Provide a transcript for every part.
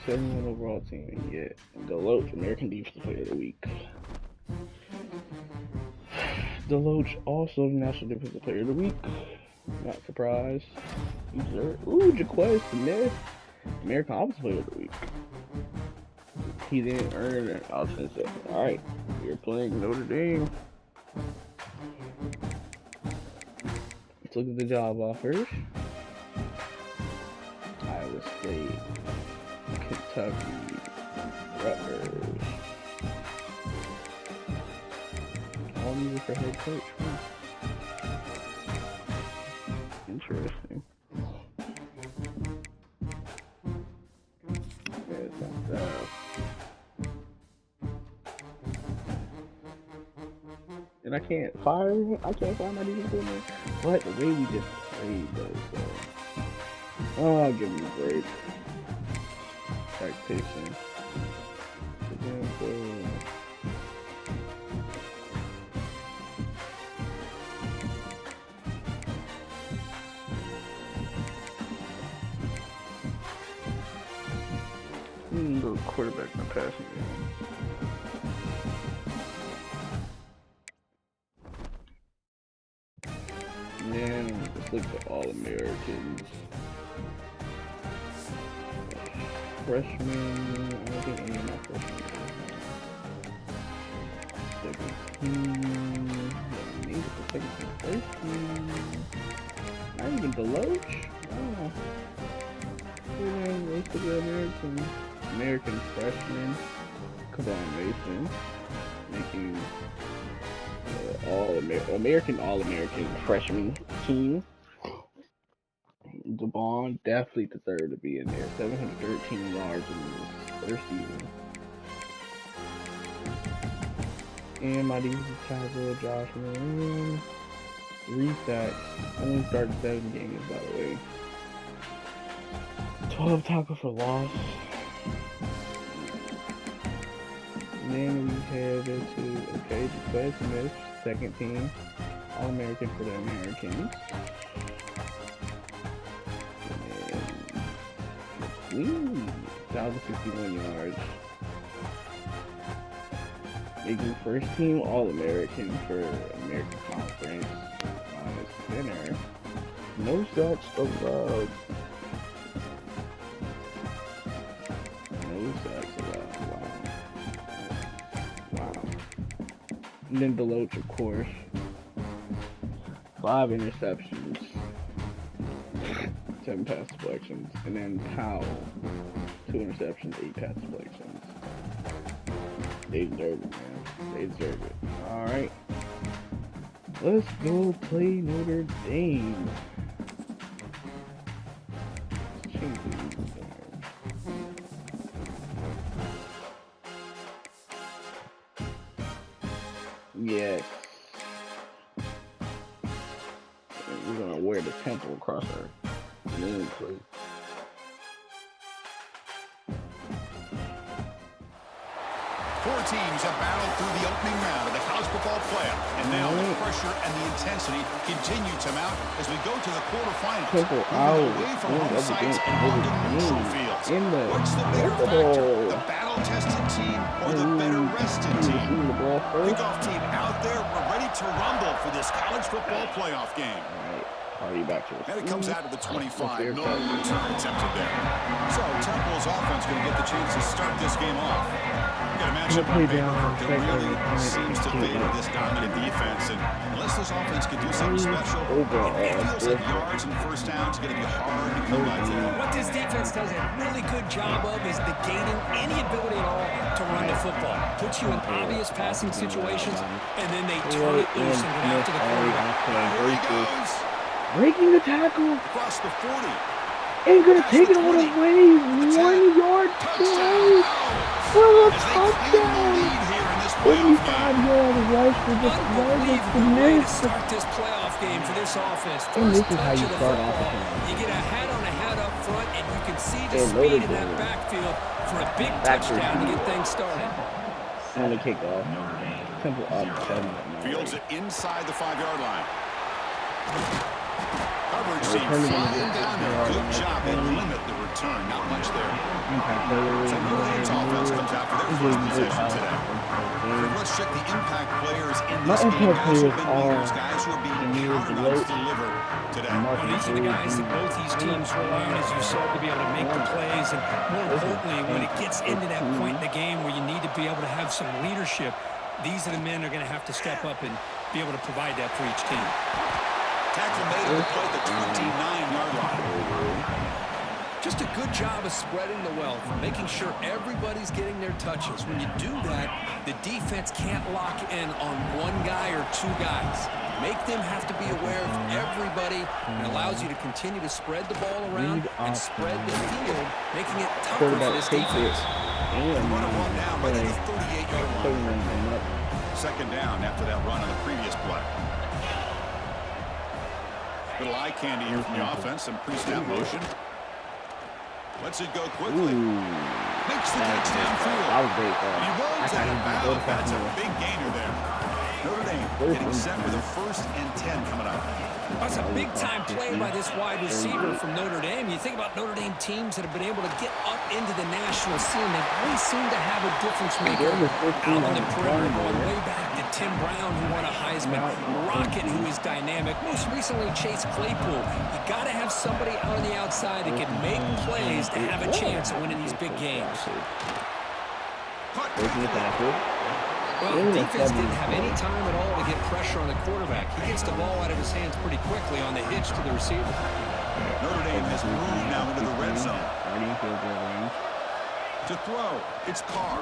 7-1 overall team, and yet Deloach, American Defensive Player of the Week. Deloach, also National Defensive Player of the Week. Not surprised. Ooh, Jaquez Smith, American Offensive Player of the Week. He didn't earn it. I was gonna say, alright, you're playing Notre Dame. Let's look at the job offers. Iowa State, Kentucky, Rutgers. All these are for head coach. Interesting. And I can't fire him. I can't fire my defense in there. But the way we just played though, so I'll give him a break. Tactician. Little quarterback in the passing game. And then let's look at All-Americans. Freshmen, I don't think any of my freshmen. Second team. Maybe the second team. First team. Not even Deloach. Oh. Let's look at American freshman, Kavon Mason, making All-American freshman team. DeBond definitely deserved to be in there. 713 yards in his first season. And my defensive tackle, Josh Moran, 3 sacks. Only started 7 games, by the way. 12 tackles for loss. And then we head into, Jaquez Smith, second team, All-American for the Americans. And then, 1,061 yards. Making first team All-American for American Conference. Center. No sacks allowed. And then Deloach, of course, 5 interceptions, 7 pass deflections, and then Powell, 2 interceptions, 8 pass deflections. They deserve it, man. They deserve it. Alright. Let's go play Notre Dame. Yes. We're gonna wear the temple across our name plate. Four teams have battled through the opening round of the college football playoff, and now the pressure and the intensity continue to mount as we go to the quarterfinals. Temple out away from home sites and onto neutral fields. What's the bigger factor? The battle-tested team or the better-rested team? Kickoff team out there. We're ready to rumble for this college football playoff game. And it comes out to the 25. No return attempted there. So Temple's offense going to get the chance to start this game off. You got a matchup on paper that really seems to favor this dominant defense. And unless this offense can do something special, it feels like yards and first downs are going to be hard to come by today. What this defense does a really good job of is negating any ability at all to run the football. Puts you in obvious passing situations, and then they turn it loose and go after the quarterback. Here he goes. Breaking the tackle. Across the 40. Ain't gonna take it all the way. 1 yard play for a touchdown. 45-yard rush for just unbelievable way to start this playoff game for this offense. And this is how you start off the game. You get a hat up front, and you can see the speed in that backfield for a big touchdown to get things started. And the kickoff. Temple up 7. Fields it inside the 5-yard line. Coverage receive flying down there. Good job. They limit the return. Not much there. So Notre Dame's offense comes out for their first possession today. Let's check the impact players in this game. Guys who have been leaders, guys who are being counted on to deliver today. Well, these are the guys that both these teams rely on, as you said, to be able to make the plays. And more importantly, when it gets into that point in the game where you need to be able to have some leadership, these are the men that are going to have to step up and be able to provide that for each team. Tackle made at the play at the 29-yard line. Just a good job of spreading the wealth, making sure everybody's getting their touches. When you do that, the defense can't lock in on one guy or two guys. Make them have to be aware of everybody. It allows you to continue to spread the ball around and spread the field, making it tougher for this defense. Run it one down by the 38-yard line. Second down after that run on the previous play. Little eye candy here from the offense, some pre-snap motion. Lets it go quickly. Makes the touchdown field. That was great, bro. He runs out of bounds. That's a big gainer there. Notre Dame getting set for the 1st and 10 coming up. That's a big-time play by this wide receiver from Notre Dame. You think about Notre Dame teams that have been able to get up into the national scene. They always seem to have a difference maker out on the perimeter, going way back to Tim Brown, who won a Heisman, Rocket, who is dynamic, most recently Chase Claypool. You got to have somebody out on the outside that can make plays to have a chance of winning these big games. Well, the defense didn't have any time at all to get pressure on the quarterback. He gets the ball out of his hands pretty quickly on the hitch to the receiver. Notre Dame has moved now into the red zone. To throw, it's Carr.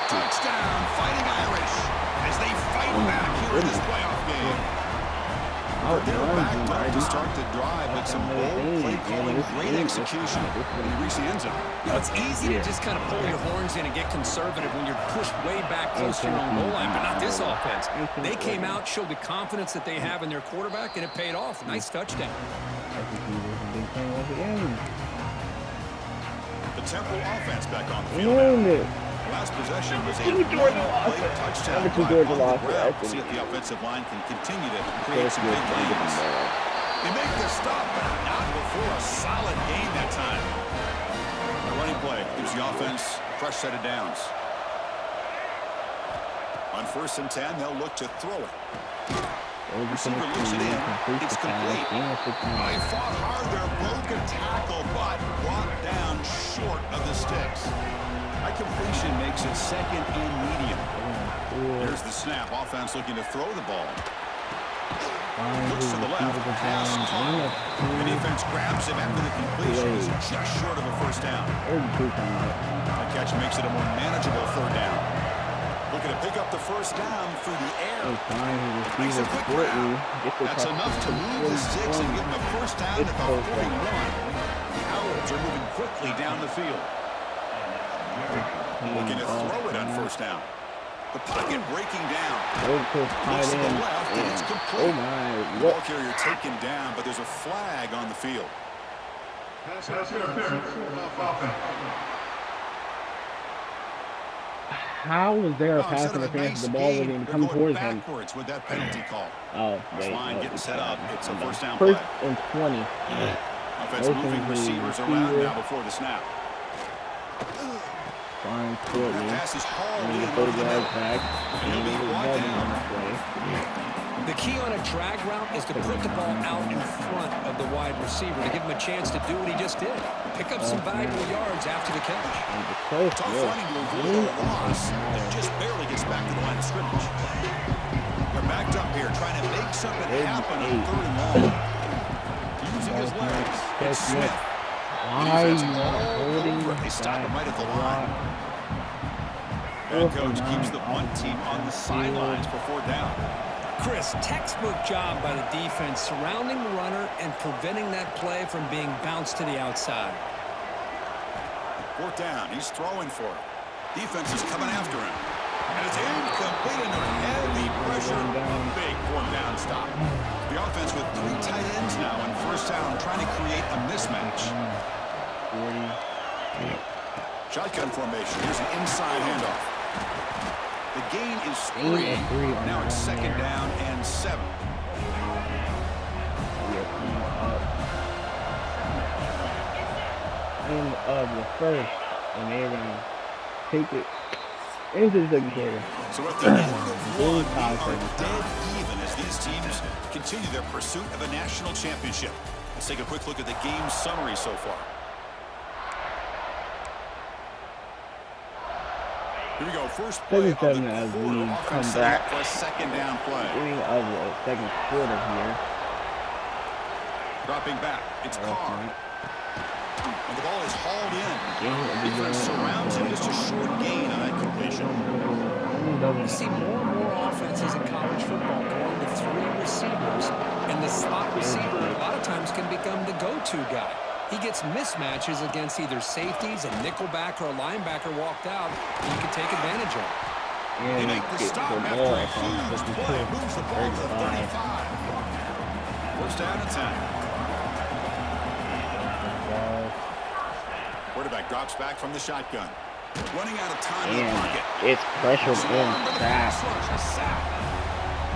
Touchdown, Fighting Irish, as they fight back here in this playoff game. They're backed up to start the drive, but some bold play calling, great execution when you reach the end zone. You know, it's easy to just kind of pull your horns in and get conservative when you're pushed way back close to your own goal line, but not this offense. They came out, showed the confidence that they have in their quarterback, and it paid off. Nice touchdown. The Temple offense back on the field now. Last possession was a late touchdown drive on the ground. See if the offensive line can continue to create some big gains. They make the stop, but not before a solid gain that time. The running play gives the offense a fresh set of downs. On 1st and 10, they'll look to throw it. Receiver looks it in. It's complete. They fought hard there, broke a tackle, but brought down short of the sticks. High completion makes it 2nd and medium. Here's the snap. Offense looking to throw the ball. Looks to the left. Pass caught. The defense grabs him after the completion. He's just short of a 1st down. That catch makes it a more manageable 3rd down. Looking to pick up the 1st down through the air. Makes a quick grab. That's enough to move the sticks and get him the 1st down at the 41. The Owls are moving quickly down the field. Looking to throw it on 1st down. The pocket breaking down. Looks to the left, and it's complete. The ball carrier taken down, but there's a flag on the field. How is there a pass interference? The ball wasn't even coming towards him. With that penalty call. Oh, wait. Line getting set up. It's a 1st down 1st play. and 20. Offense moving receivers around now before the snap. Fine, Courtney. Pass is hauled in over the back. he'll be brought down. The key on a drag route is to put the ball out in front of the wide receiver to give him a chance to do what he just did. Pick up some valuable yards after the catch. Tough running to avoid a loss that just barely gets back to the line of scrimmage. They're backed up here trying to make something happen on 3rd and long. Using his legs. It's Smith. Why are you holding? They stop him right at the line. Head coach keeps the punt team on the sidelines for 4th down. Chris, textbook job by the defense surrounding the runner and preventing that play from being bounced to the outside. 4th down. He's throwing for it. Defense is coming after him. And it's incomplete under heavy pressure. Big 4th down stop. The offense with 3 tight ends now on 1st down, trying to create a mismatch. Shotgun formation. Here's an inside handoff. The gain is 3. Now it's 2nd down and 7. of the first, and they're going to take it into the second quarter. So at the end of one, we are dead even as these teams continue their pursuit of a national championship. Let's take a quick look at the game summary so far. Here we go. First play of the quarter. Offense set up for a second down play. Beginning of the second quarter here. Dropping back. It's Carr. And the ball is hauled in. Defense surrounds him. Just a short gain on that completion. You see more and more offenses in college football going to 3 receivers, and the slot receiver a lot of times can become the go-to guy. He gets mismatches against either safeties, a nickelback, or a linebacker walked out, and you can take advantage of it. They make the stop after a huge play. Moves the ball to the 35. First down and 10. Quarterback drops back from the shotgun. Running out of time in the pocket. It's pressure in sack.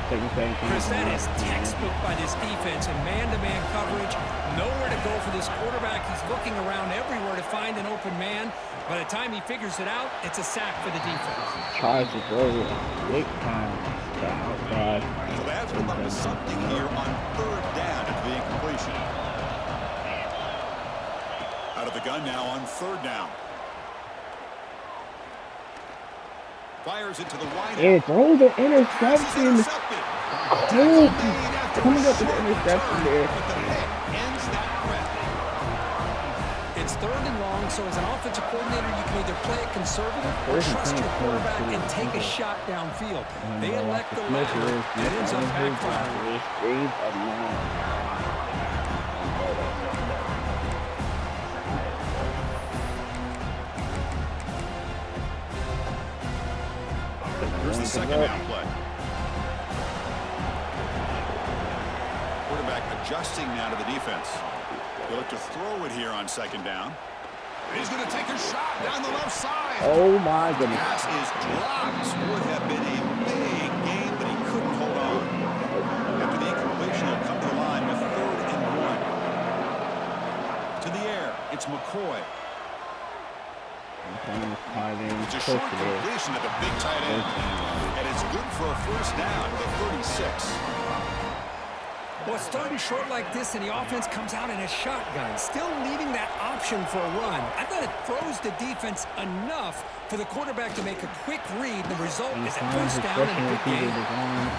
Chris, that is textbook by this defense and man-to-man coverage. Nowhere to go for this quarterback. He's looking around everywhere to find an open man. By the time he figures it out, it's a sack for the defense. Tries to throw it big time to outside. So they have to come up with something here on third down after the incompletion. Out of the gun now on third down. Fires it to the wide. And throws an interception. Cold. Coming up with the interception there. It's third and long, so as an offensive coordinator, you can either play it conservative or trust your quarterback and take a shot downfield. They elect the latter. It ends up backfiring. Here's the second down play. Quarterback adjusting now to the defense. He'll look to throw it here on second down. He's going to take a shot down the left side. Oh my goodness. Pass is dropped. Would have been a big gain, but he couldn't hold on. After the incompletion, he'll come to the line with 3rd and 1. To the air, it's McCoy. It's a short completion at the big tight end. And it's good for a first down to the 36. Well, it's starting short like this, and the offense comes out in a shotgun, still leaving that option for a run. I thought it throws the defense enough for the quarterback to make a quick read. The result is a first down and a good game.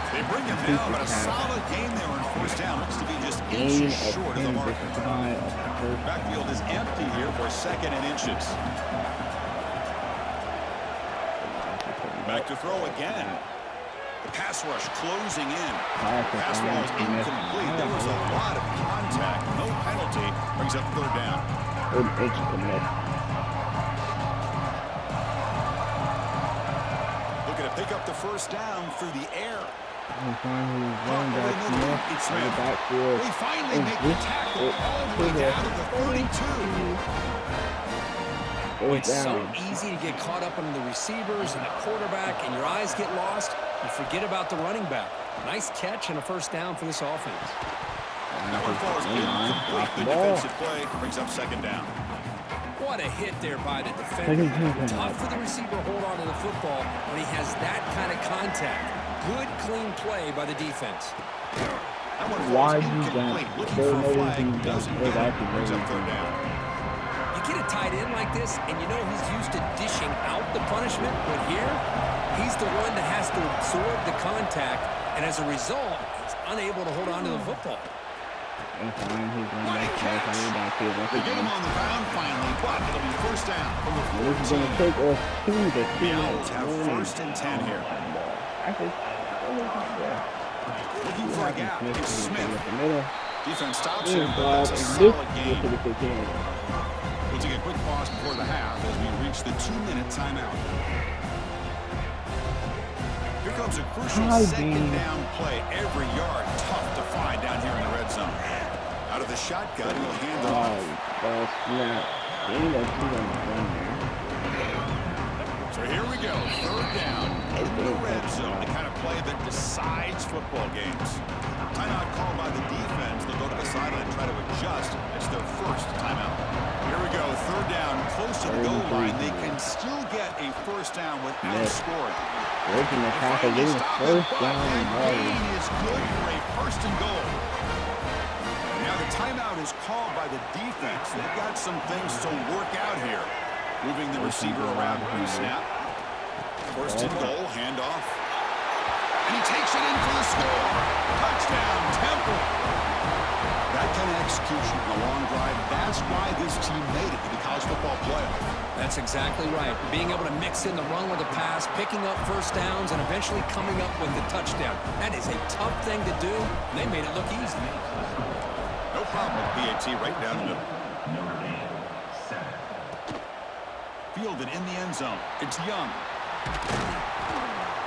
They bring him down, but a solid game there on first down. Looks to be just inches short of the mark. Backfield is empty here for 2nd and inches. Back to throw again. The pass rush closing in. Pass ball is incomplete. There was a lot of contact. No penalty. Brings up 3rd down. Looking to pick up the first down through the air. We finally make the tackle all the way down to the 32. It's so easy to get caught up on the receivers and the quarterback, and your eyes get lost. You forget about the running back. Nice catch and a first down for this offense. That one falls incomplete. Good defensive play. Brings up 2nd down. What a hit there by the defender. Tough for the receiver to hold on to the football when he has that kind of contact. Good, clean play by the defense. That one falls incomplete. Looking for a flag. Doesn't get it. Brings up 3rd down. Get a tight end like this, and you know he's used to dishing out the punishment, but here, he's the one that has to absorb the contact, and as a result, he's unable to hold on to the football. They get him on the ground finally, but it'll be first down from the 14. The Owls have 1st and 10 here. Looking for a gap. It's Smith. Defense stops him, but that's a solid game. We'll take a quick pause before the half as we reach the 2-minute timeout. Here comes a crucial 2nd down play. Every yard tough to find down here in the red zone. Out of the shotgun, he'll hand it off. So here we go. 3rd down in the red zone. The kind of play that decides football games. Timeout called by the defense. They'll go to the sideline and try to adjust. It's their first timeout. Here we go. 3rd down. close to the goal line, they can still get a first down without scoring. Breaking the tackle, getting the first down. That gain is good for a first and goal. Now the timeout is called by the defense. They've got some things to work out here. Moving the receiver around pre-snap. First and goal, handoff. And he takes it in for the score. Touchdown, Temple. That kind of execution, a long drive, that's why this team made it to the college football playoff. That's exactly right. Being able to mix in the run with the pass, picking up first downs, and eventually coming up with the touchdown. That is a tough thing to do, and they made it look easy. No problem with PAT right down the middle. Fielded in the end zone. It's Young.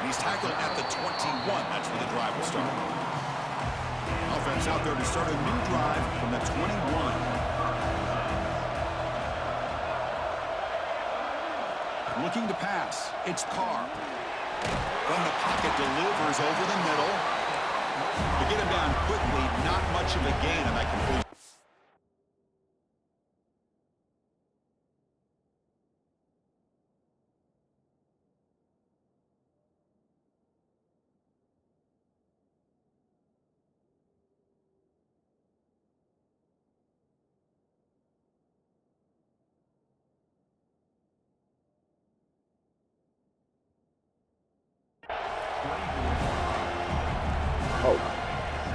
And he's tackled at the 21. That's where the drive will start. Offense out there to start a new drive from the 21. Looking to pass. It's Carr. From the pocket, delivers over the middle. To get him down quickly, not much of a gain on that completion.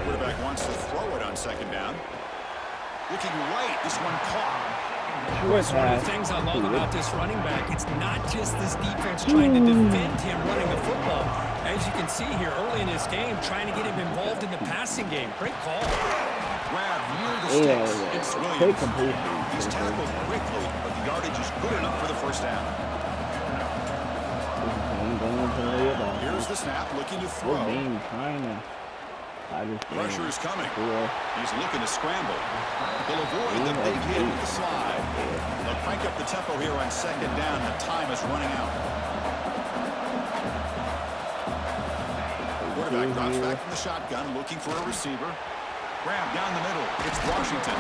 Quarterback wants to throw it on second down. Looking right, this one caught. That's one of the things I love about this running back. It's not just this defense trying to defend him running the football. As you can see here early in this game, trying to get him involved in the passing game. Great call. Grab near the sticks. It's Williams. He's tackled quickly, but the yardage is good enough for the first down. Here's the snap, looking to throw. Pressure is coming. He's looking to scramble. He'll avoid the big hit with the slide. They'll crank up the tempo here on second down. The time is running out. Quarterback drops back from the shotgun, looking for a receiver. Grab down the middle. It's Washington.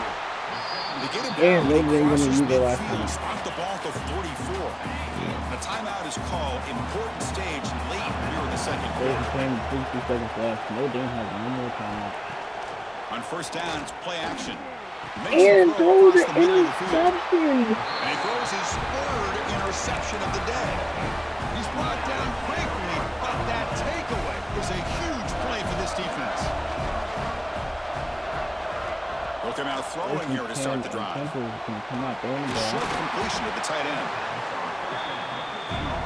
They get him down. They crosses midfield. Spot the ball to 44. The timeout is called. Important stage late here in the second quarter. On first down, it's play action. And throws the interception. And he throws his third interception of the day. He's brought down quickly, but that takeaway is a huge play for this defense. They'll come out throwing here to start the drive. Short completion to the tight end.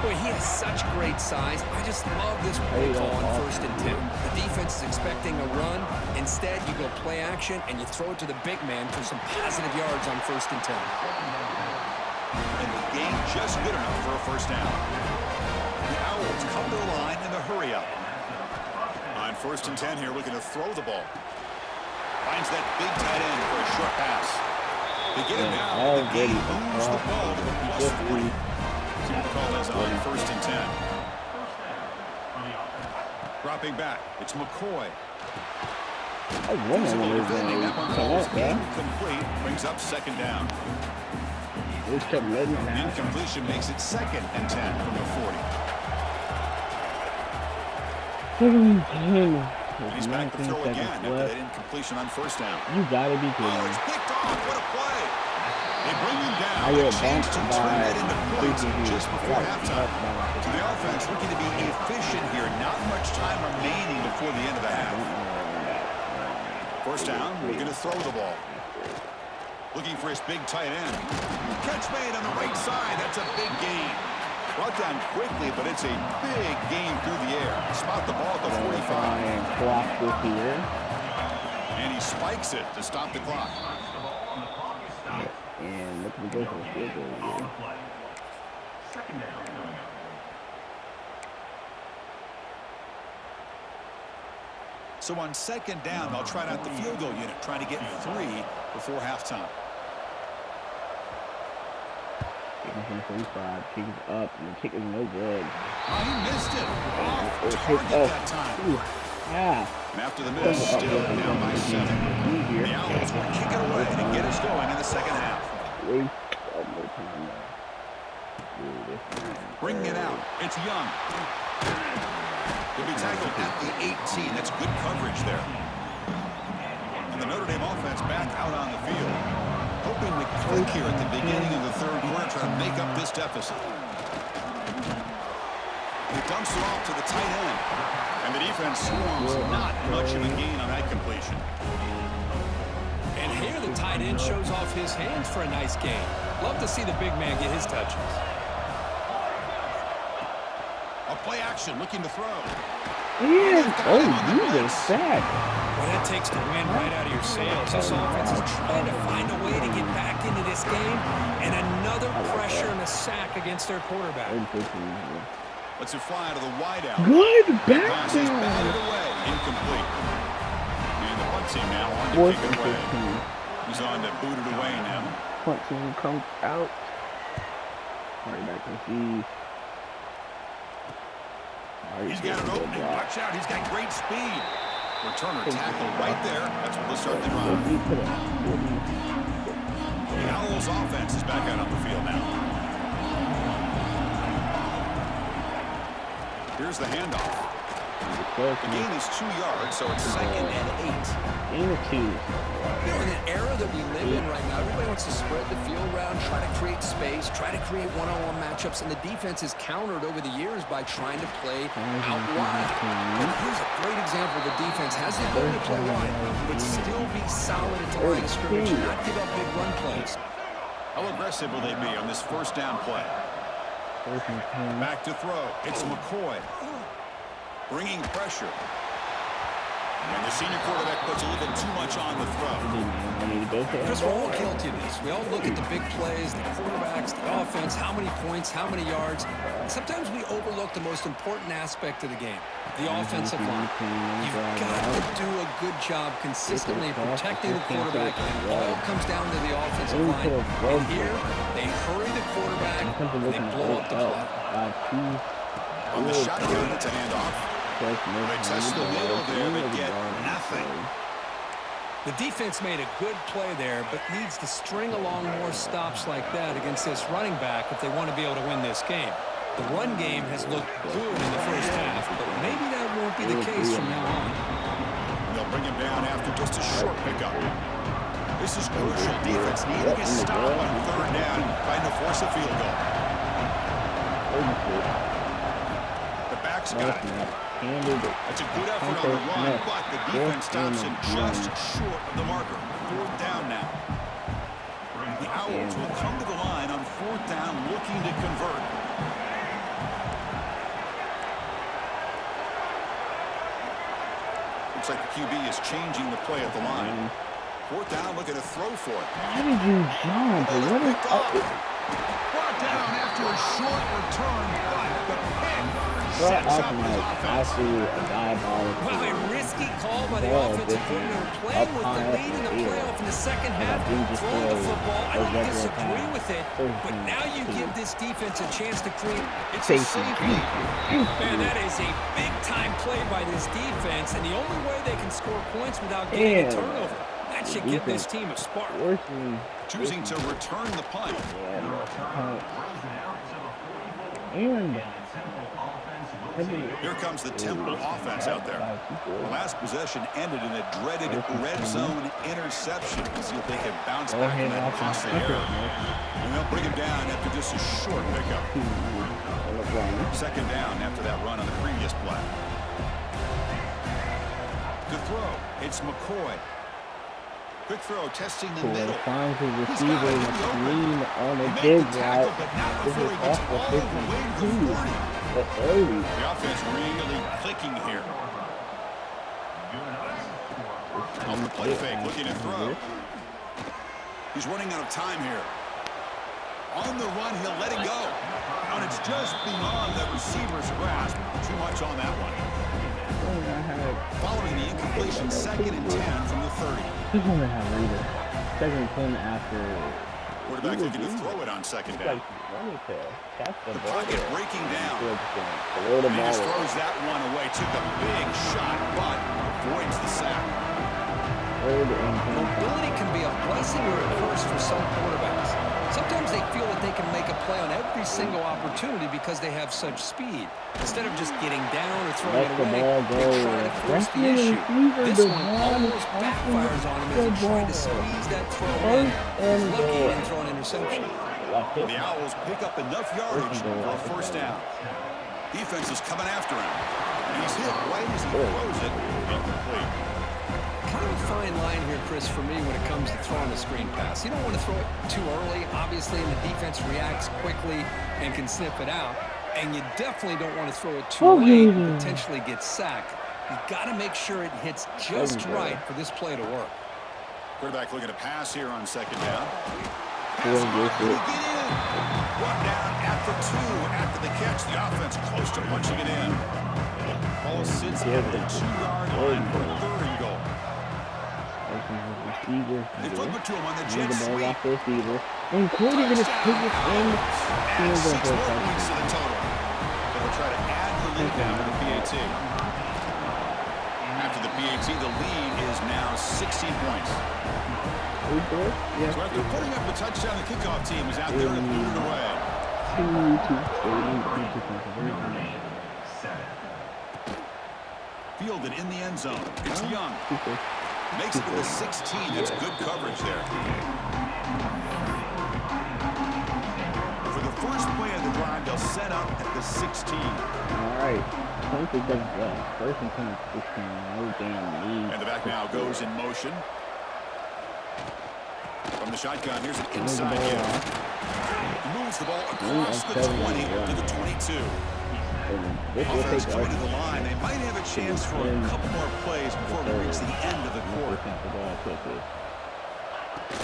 Boy, he has such great size. I just love this play call on first and 10. The defense is expecting a run. Instead, you go play action, and you throw it to the big man for some positive yards on first and 10. And the game just good enough for a first down. The Owls come to the line in the hurry up. On first and 10 here, looking to throw the ball. Finds that big tight end for a short pass. They get him down. The game moves the ball to the plus 40. The call is on first and 10. Dropping back, it's McCoy. Incomplete, brings up second down. Incompletion makes it second and 10 from the 40. He's back to throw again after that incompletion on first down. You gotta be kidding me. It's picked off. What a play. They bring him down. They chance to turn that into points just before halftime. So the offense looking to be efficient here. Not much time remaining before the end of the half. First down, we're going to throw the ball. Looking for his big tight end. Catch made on the right side. That's a big gain. Brought down quickly, but it's a big gain through the air. Spot the ball at the 45. And he spikes it to stop the clock. And look at the goal for the field goal here. So on second down, they'll try out the field goal unit, trying to get 3 before halftime. Kicking from 45, kicking up, and the kick is no good. Oh, he missed it. Off target that time. Yeah. And after the miss, still down by 7. The Owls will kick it away and get us going in the second half. Wait, oh, no time now. Bringing it out. It's Young. He'll be tackled at the 18. That's good coverage there. And the Notre Dame offense back out on the field. Hoping to click here at the beginning of the third quarter, trying to make up this deficit. He dumps it off to the tight end. And the defense swarms. Not much of a gain on that completion. And here the tight end shows off his hands for a nice gain. Love to see the big man get his touches. A play action, looking to throw. Yeah. Oh, you were sad. Well, that takes the wind right out of your sails. This offense is trying to find a way to get back into this game. And another pressure and a sack against their quarterback. Lets it fly to the wideout. Good back Pass is batted away. Incomplete. And the punt team now on to kick it away. He's on to boot it away now. Punt team comes out. Right back to see. He's got an opening. Watch out. He's got great speed. Returner tackled right there. That's what they'll start the drive. The Owls offense is back out on the field now. Here's the handoff. The gain is 2 yards, so it's 2nd and 8. Gain of 2. You know, in an era that we live in right now, everybody wants to spread the field around, try to create space, try to create one-on-one matchups, and the defense is countered over the years by trying to play out wide. And here's a great example. The defense has the ability to play wide, but still be solid at the line of scrimmage and not give up big run plays. How aggressive will they be on this first down play? Back to throw. It's McCoy. Bringing pressure. And the senior quarterback puts a little bit too much on the throw. Because we're all guilty of this. We all look at the big plays, the quarterbacks, the offense, how many points, how many yards. Sometimes we overlook the most important aspect of the game, the offensive line. You've got to do a good job consistently protecting the quarterback, and it all comes down to the offensive line. And here, they hurry the quarterback, and they blow up the play. On the shotgun, it's a handoff. They test the middle there, but get nothing. The defense made a good play there, but needs to string along more stops like that against this running back if they want to be able to win this game. The run game has looked good in the first half, but maybe that won't be the case from now on. They'll bring him down after just a short pickup. This is crucial. Defense needing a stop on 3rd down, trying to force a field goal. The back's got it. That's a good effort on the run, but the defense stops him just short of the marker. 4th down now. The Owls will come to the line on 4th down, looking to convert. Looks like the QB is changing the play at the line. 4th down, looking to throw for it. How did you jump? What is up? Brought down after a short return, but the pick Well, sets up his I offense. see a diabolical. Well, a risky call by the offensive coordinator, playing with the lead in the playoff in the second half, throwing the football. I don't disagree with it, but now you give this defense a chance to create. It's a safety. Man, that is a big-time play by this defense, and the only way they can score points without getting a turnover. That should give this team a spark. Choosing to return the punt. Here comes the Temple offense out there. The last possession ended in a dreaded red zone interception. See if they can bounce back from that costly error. And they'll bring him down after just a short pickup. 2nd down after that run on the previous play. To throw, it's McCoy. Quick throw, testing the middle. Finds his receiver in the green on a big route. This is off the 52. The 30. The offense really clicking here. Off the play fake, looking to throw. He's running out of time here. On the run, he'll let it go. And it's just beyond the receiver's grasp. Too much on that one. Following the incompletion, 2nd and 10 from the 30. He's going to have later. 2nd and 10 after. Quarterback looking to throw it on 2nd down. The pocket breaking down. And he just throws that one away. Took a big shot, but avoids the sack. Mobility can be a blessing or a curse for some quarterbacks. Sometimes they feel that they can make a play on every single opportunity because they have such speed. Instead of just getting down or throwing it away, they try to force the issue. This one almost backfires on him as he tried to squeeze that throw in. He's lucky he didn't throw an interception. The Owls pick up enough yardage for a first down. Defense is coming after him. And he's hit right as he throws it. Incomplete. Kind of a fine line here, Chris, for me when it comes to throwing a screen pass. You don't want to throw it too early, obviously, and the defense reacts quickly and can sniff it out. And you definitely don't want to throw it too late and potentially get sacked. You've got to make sure it hits just right for this play to work. Quarterback looking to pass here on second down. Pass get in. Brought down after 2 after the catch. The offense close to punching it in. Ball sits at the 2-yard line for 3rd and goal. They flip it to him on the jet sweep. And Cody gonna take it in. Add 6 more points to the total. They'll try to add the lead down to the PAT. After the PAT, the lead is now 16 points. So after putting up a touchdown, the kickoff team is out there and moving away. Fielded in the end zone. It's Young. Makes it to the 16. That's good coverage there. For the first play of the drive, they'll set up at the 16. All right. First and 10, 16. No damn lead. And the back now goes in motion. From the shotgun, here's an inside give. Moves the ball across the 20 to the 22. Offense coming to the line. They might have a chance for a couple more plays before we reach the end of the quarter.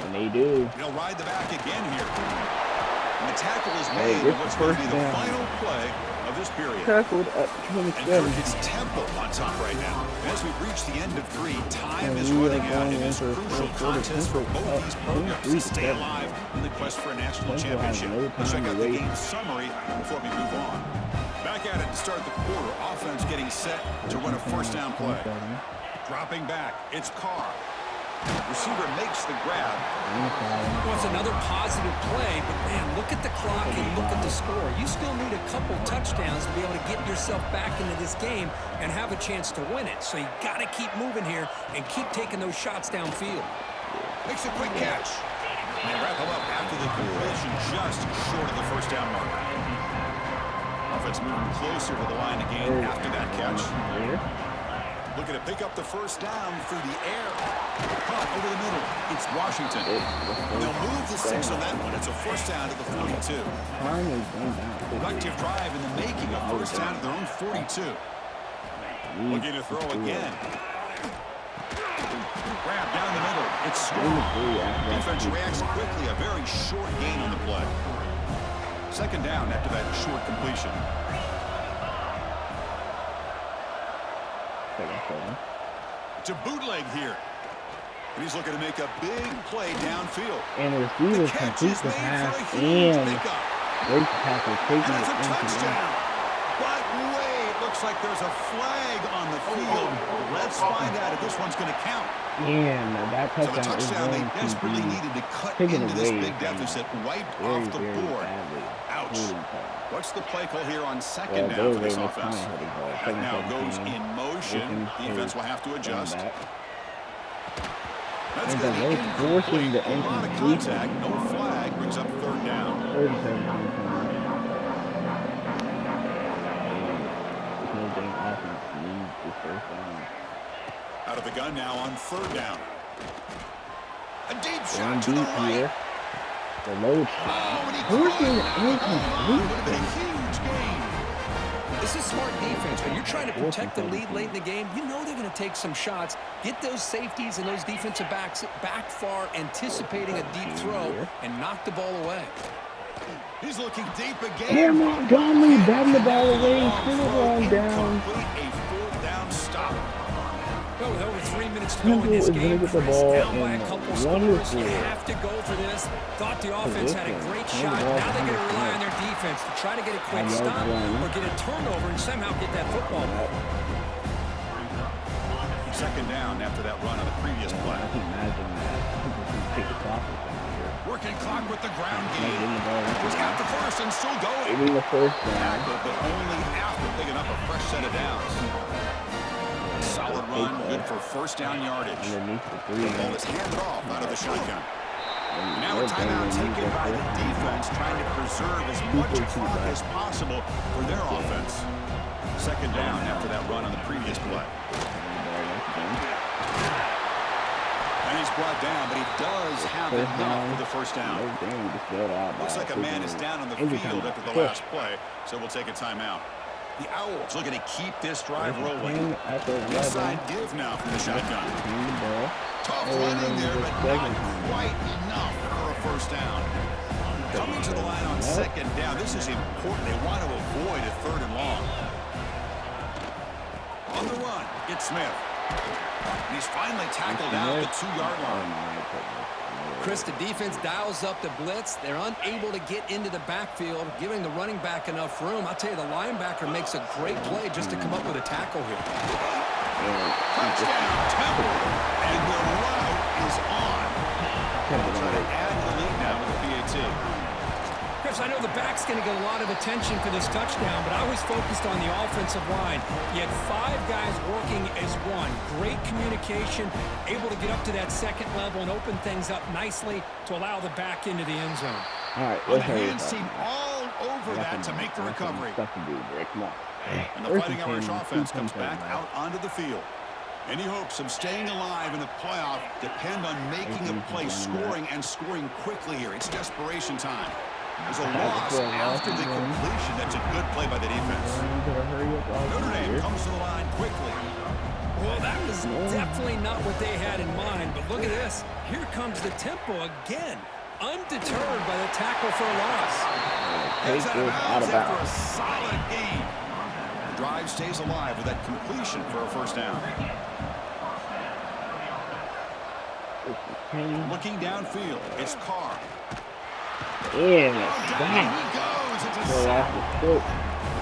And they do. They'll ride the back again here. And the tackle is made on what's going to be the final play of this period. Tackled at And 27. it's Temple on top right now. As we reach the end of 3, time is running out in this crucial contest for both these programs to stay alive in the quest for a national championship. Let's check out the game summary before we move on. Back at it to start the quarter. Offense getting set to run a first down play. Dropping back, it's Carr. Receiver makes the grab. Well, it's another positive play, but man, look at the clock and look at the score. You still need a couple touchdowns to be able to get yourself back into this game and have a chance to win it. So you got to keep moving here and keep taking those shots downfield. Makes a quick catch. And they wrap him up after the completion just short of the first down mark. Offense moving closer to the line again after that catch. Looking to pick up the first down through the air. Caught over the middle. It's Washington. They'll move the 6 on that one. It's a first down to the 42. Productive drive in the making. A first down to their own 42. Looking to throw again. Grab down the middle. It's strong. Defense reacts quickly. A very short gain on the play. Second down after that short completion. To bootleg here. And he's looking to make a big play downfield. And the receiver completes the pass and breaks the tackle, taking it into the end. But wait, looks like there's a flag on the field. Let's find out if this one's going to count. And that So the touchdown is touchdown they going to desperately be needed to cut taken into this away big deficit, wiped very, off the very board. badly. Ouch. Holding call. What's the play call here on second Well, down for they this were offense? holding call. That now 7-17. goes in motion. Defense will have to adjust. That's And going to they're be forcing the incomplete. A lot of incompletion. contact. No flag. Brings up third down. 37 points coming up. And there's no dang offense needs this first down. Out of the gun now on third down. A deep Going shot to the deep right. here. The low shot. Oh, and he Forcing the caught it. Would have been a incompletion. huge gain. This is smart defense. When you're trying to protect the lead late in the game, you know they're going to take some shots, get those safeties and those defensive backs back far, anticipating a deep throw, and knock the ball away. He's looking deep again. And Montgomery batting the ball away, turn it on down. Incomplete, a fourth down stop. Well, with over 3 minutes to go in Temple this is gonna game, get the Chris, ball down by a in couple wonderful scores. You have to go for this. Thought the offense had a great Position. shot. Turn the ball Now they got to rely on 100%. their defense to try to get a quick I love stop one. or get a turnover and somehow get that football. Second down after that run on the previous play. I can imagine that. People can take the clock or something here. Working clock with the ground game. He's got the first and still going. Even the first down. Tackle, but only after picking up a fresh set of downs. A solid run, good for first down yardage. Underneath the The three. ball is handed off out of the shotgun. And now a timeout taken by the defense, trying to preserve as much clock as possible for their offense. Second down after that run on the previous play. And he's brought down, but he does have enough for the first down. Looks like a man is down on the field after the last play, so we'll take a timeout. The Owls looking to keep this drive rolling. Inside give now from the shotgun. Tough running there, but not quite enough for a first down. Coming to the line on second down. This is important. They want to avoid a third and long. On the run, it's Smith. And he's finally tackled out the 2-yard line. Chris, the defense dials up the blitz. They're unable to get into the backfield, giving the running back enough room. I'll tell you, the linebacker makes a great play just to come up with a tackle here. Touchdown, Temple. And the route is on. They'll try to add to the lead now with the PAT. Chris, I know the back's going to get a lot of attention for this touchdown, but I was focused on the offensive line. You had 5 guys working as one. Great communication, able to get up to that second level and open things up nicely to allow the back into the end zone. All right, The hands seem all over that to make the recovery. And the Fighting Irish offense comes back out onto the field. Any hopes of staying alive in the playoff depend on making a play, scoring and scoring quickly here. It's desperation time. There's a loss after the completion. That's a good play by the defense. Notre Dame comes to the line quickly. Well, that was definitely not what they had in mind, but look at this. Here comes the tempo again, undeterred by the tackle for a loss. Heads out of bounds after a solid game. The drive stays alive with that completion for a first down. Looking downfield, it's Carr. Yeah, Down he goes. It's a sack. With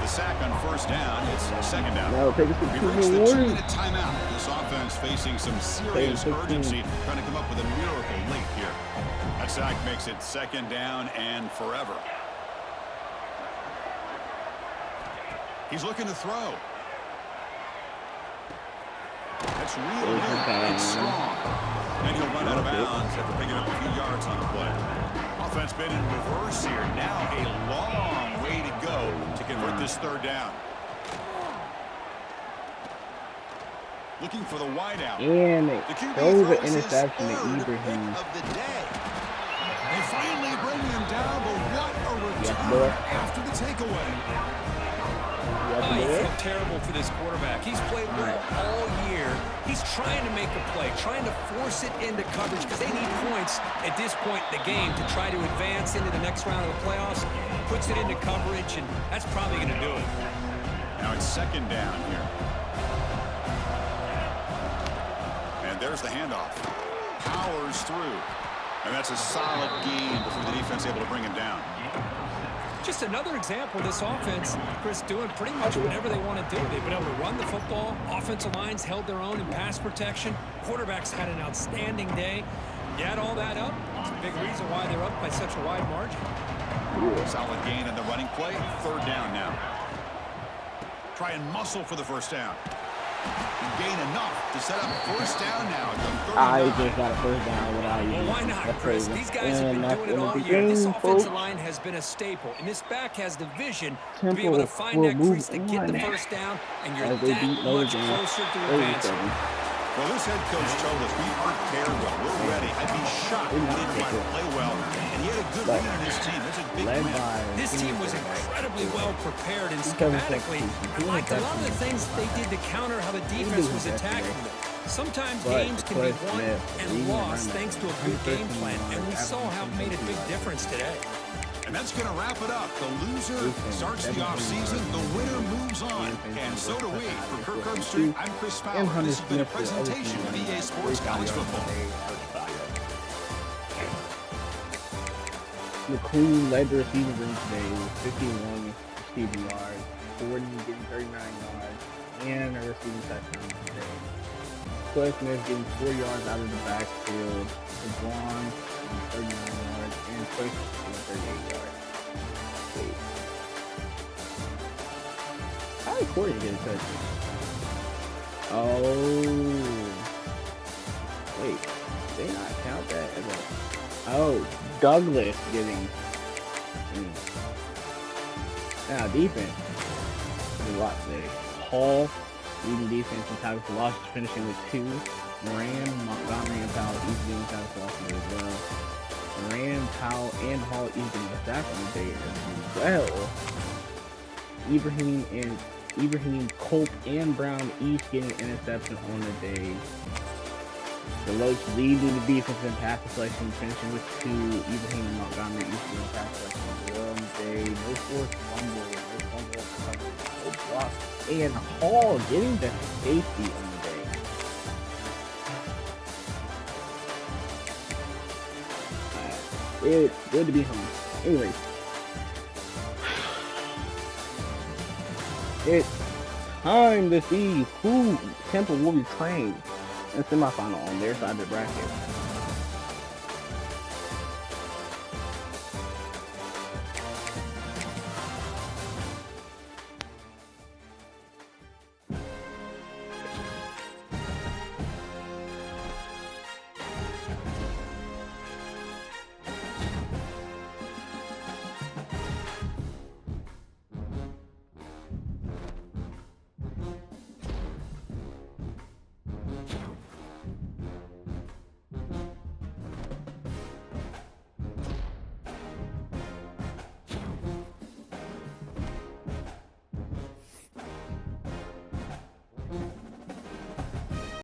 a sack on first down, it's second down. No, take us to We've reached the 2-minute timeout. This offense facing some serious urgency, trying to come up with a miracle late here. That sack makes it second down and forever. He's looking to throw. That's really good. It's strong. And he'll run out of bounds after picking up a few yards on the play. Offense been in reverse here. Now a long way to go to convert this third down. Looking for the wideout. And it throws the interception to Ibrahim. Of the day. They finally bring him down, but what a return after the takeaway. I feel terrible for this quarterback. He's played well all year. He's trying to make a play, trying to force it into coverage because they need points at this point in the game to try to advance into the next round of the playoffs. Puts it into coverage, and that's probably going to do it. Now it's second down here. And there's the handoff. Powers through. And that's a solid gain before the defense able to bring him down. Just another example of this offense, Chris, doing pretty much whatever they want to do. They've been able to run the football. Offensive lines held their own in pass protection. Quarterbacks had an outstanding day. You add all that up, it's a big reason why they're up by such a wide margin. Solid gain in the running play. Third down now. Try and muscle for the first down. And gain enough to set up first down now at the 39. I just got a first down without you. Well, why not, Chris? These guys have been doing it all year. This offensive line has been a staple, and this back has the vision to be able to find that crease to get the first down, and you're that much closer to advancing. Well, this head coach told us we prepared well. We're ready. I'd be shocked if we didn't try to play well. And he had a good lead on his team. That's a big win. This team was incredibly well prepared, and schematically, I liked a lot of the things they did to counter how the defense was attacking them. Sometimes games can be won and lost thanks to a good game plan, and we saw how it made a big difference today. And that's going to wrap it up. The loser starts the offseason. The winner moves on. And so do we. For Kirk Herbstreit, I'm Chris Fowler. This has been a presentation of EA Sports College Football. McQueen led the receiving room today with 51 receiving yards, 40 getting 39 yards, and a receiving touchdown today. Jaquez Smith getting 4 yards out of the backfield. LeBron 39 yards and Chris getting 38 yards. Wait. How did Corey get a touchdown? Oh. Wait. They not count that as a... Oh. Douglas getting... Now, defense. There's a lot today. Hall leading defense in tackles for losses, finishing with 2. Moran, Montgomery, and Powell each getting tackles for losses as well. Moran, Powell, and Hall each getting a sack on the day as well. Ibrahim, Colt, and Brown each getting an interception on the day. The Loach leading the defense in pass deflection, finishing with 2. Ibrahim and Montgomery each getting pass deflection as well on the day. No forced fumble, no block, and Hall getting the safety on the day. It's good to be home. Anyways, it's time to see who Temple will be playing in the semifinal on their side of the bracket.